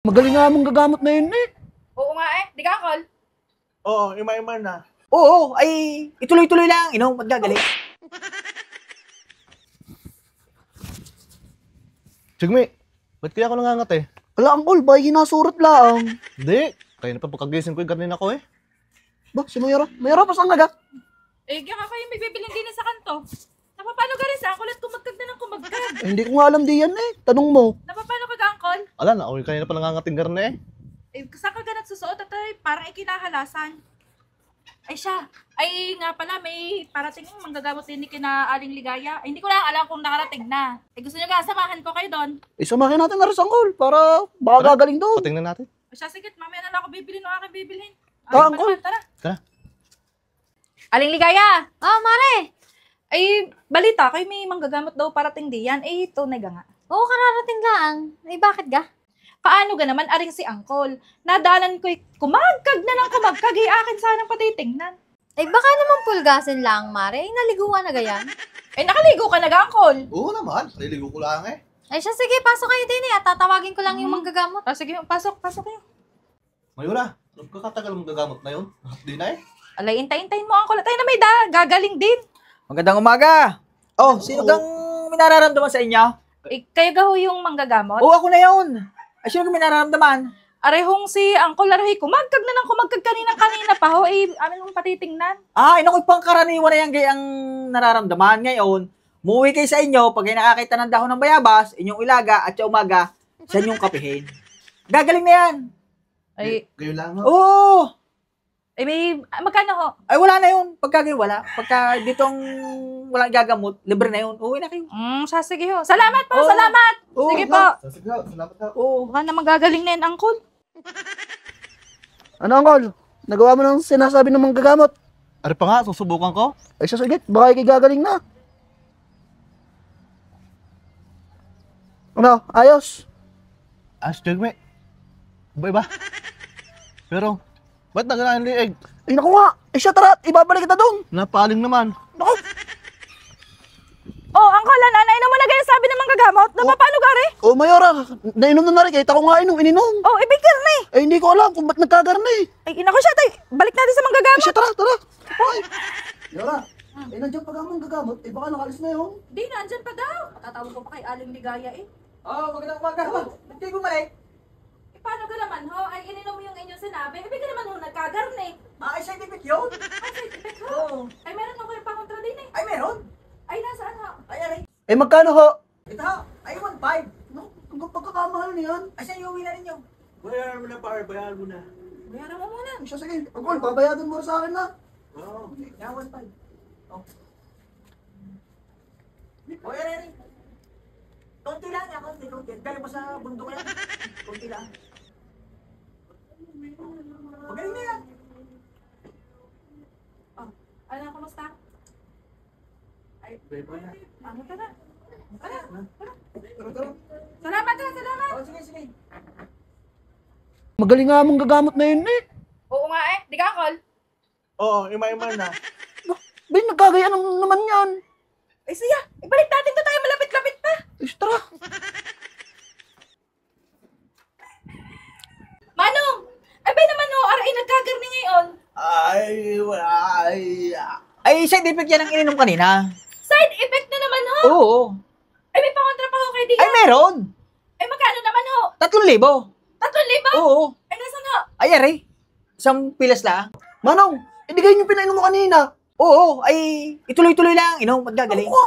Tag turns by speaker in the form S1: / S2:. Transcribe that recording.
S1: Magaling nga mong gagamot na yun eh.
S2: Oo nga eh. Di ka, Uncle?
S3: Oo, ima-ima na.
S4: Oo, ay ituloy-tuloy lang, magagaling.
S3: Chigmi, ba't kaya ako nangangat eh?
S1: Wala ang all, bay, ginasurat lang.
S3: Hindi. Kaya na pa pagkagising ko yung kanina ko eh.
S1: Ba, si Mayora? Mayora, pasang naga?
S2: Eh, kaya kayo may bibiling din sa kanto. Napapano ka rin sa Uncle at kumagkag na ng kumagkag?
S1: Eh, hindi ko nga alam di yan eh. Tanong mo.
S2: Napapano ka, Uncle?
S3: Ala na, ako kanina pa nangangating garna eh.
S2: Eh, saan ka nagsusuot at parang ikinahalasan? Ay siya. Ay nga pala, may parating manggagamot din ni kina Aling Ligaya. Ay, hindi ko lang alam kung nakarating na. Eh, gusto niyo nga, samahan ko kayo doon.
S1: Isamahin natin na rin sa all para baka gagaling doon.
S3: Patingnan natin.
S2: O siya, sige, mamaya na lang ako bibilin o aking bibilhin.
S1: Uncle.
S2: Tara.
S3: Tara.
S2: Aling Ligaya!
S5: Oh, Mare!
S2: Ay, balita, kayo may manggagamot daw parating diyan. Eh, ito na nga.
S5: Oo, kararating lang. Ay, bakit ga?
S2: Paano ga naman aring si Uncle? Nadalan ko'y kumagkag na ng kumagkag. Eh, akin sanang patitingnan.
S5: Ay, baka naman pulgasin lang, Mare. Ay, naliguan na gayan.
S2: Eh, nakaligo ka na ga, Uncle?
S3: Oo naman, naliligo ko lang eh.
S5: Ay, siya, sige, pasok kayo din eh. At tatawagin ko lang yung manggagamot.
S2: Ah, sige, pasok kayo.
S3: Mayura, katagal mong gagamot na yun? Di na eh.
S2: Alay, intay-intayin mo, Uncle. Tayo na may gagaling din.
S4: Magandang umaga. Oh, sino kang minararamdaman sa inyo?
S2: Eh, kayo gaho yung manggagamot?
S4: Oo, ako na yun. Ay, sino kang minararamdaman?
S2: Arehong si Uncle Arehoy, kumagkag na ng kumagkag kanina pa ho. Eh, amin mong patitingnan.
S4: Ah, inakoy pangkaraniwan na yan gayang nararamdaman. Ngayon, umuwi kayo sa inyo, pag kayo nakakita ng dahon ng bayabas, inyong ilaga at sa umaga, sa inyong kapihin. Gagaling na yan.
S2: Ay,
S3: Kayo lang ho.
S4: Oo.
S2: eh may, magkano ho?
S4: Ay, wala na yun. Pagka kayo wala. Pagka ditong walang gagamot, libre na yun. Uwi na kayo.
S2: Siya, sige ho. Salamat po,
S4: Oo.
S2: salamat.
S4: Oo,
S2: Sige po.
S3: Sige, salamat ha.
S4: Oo.
S2: Baka na magagaling na yan, Uncle.
S1: Ano, Uncle? Nagawa mo ng sinasabi ng manggagamot?
S3: Ari pa nga, susubukan ko.
S1: Ay, siya, sige. Baka ikigagaling na. Ano, ayos?
S3: Chigmi. Ba? Pero, ba't naganahan liig?
S1: Ay, naku nga. Ay, siya, tara. Ibabalik kita doon.
S3: Napaling naman.
S1: Naku.
S2: Oh, Uncle, nainom mo na ganyan sabi ng manggagamot. Napapano ka rin?
S1: Oh, Mayora. Nainom na rin. Kahit ako nga ininom.
S2: Oh, ibig ka na eh.
S1: Ay, hindi ko alam kung ba't nagkagarna eh.
S2: Ay, ina ko siya, tay. Balik natin sa
S1: Ay,
S2: manggagamot.
S1: siya, tara. Ay. Mayora. Eh, nandiyan pa ang gagamot. Eh, baka nakalis na yun.
S2: Di, nandyan pa daw. Tatawag ko pa kay Aling Ligaya eh.
S4: Oh, magandang umaga. Ba't kayo bumalik?
S2: Eh, paano ka naman ho? Ay, ininom mo yung inyong sinabi. Ibig ka naman ho, nagkagarne.
S4: Ay, scientific yun?
S2: Ay, side effect ho.
S4: Oo.
S2: Ay, meron ako yung pakontra din eh.
S4: Ay, meron.
S2: Ay, nasaan ho?
S4: Ay, aray.
S1: Eh, magkano ho?
S4: Ito ha. Ay, 1.5.
S1: No, ang pagkakamahal niyan.
S4: Ay, saan yung uwi na ninyo?
S3: Bayaran mo na, par. Bayaran mo na.
S2: Bayaran mo muna.
S1: Ay, siya, sige. Uncle, babayadan mo sa akin na.
S3: Oo.
S4: Yan, 1.5. Oh. O, yan, yan. Konti lang yan, konti. Galing pa sa bundok yan. Konti lang. Magaling na yan.
S2: Oh, ano, kumusta? Ay, ano ka na? Ano? Salamat ha, salamat.
S4: O, sige.
S1: Magaling nga mong gagamot na yun eh.
S2: Oo nga eh. Di ka, Uncle?
S3: Oo, ima-ima na.
S1: Bay, nagkagayaan naman yan.
S2: Ay, siya. Ibalik natin to tayo. Malapit-lapit pa.
S1: Ay, tara.
S2: Manong! Ay, ba naman ho, aray nagkagarni ngayon.
S3: Ay, wala.
S4: Ay, scientific yan ang ininom kanina.
S2: Side effect na naman ho.
S4: Oo.
S2: Ay, may pangontra pa ho kay Dia.
S4: Ay, meron.
S2: Ay, magkano naman ho?
S4: 3,000.
S2: 3,000?
S4: Oo.
S2: Ay, nasan ho?
S4: Ay, aray. Isang pilas lang.
S1: Manong, ibigay niyo pinainom mo kanina.
S4: Oo, ay ituloy-tuloy lang, magagaling.
S1: Ako.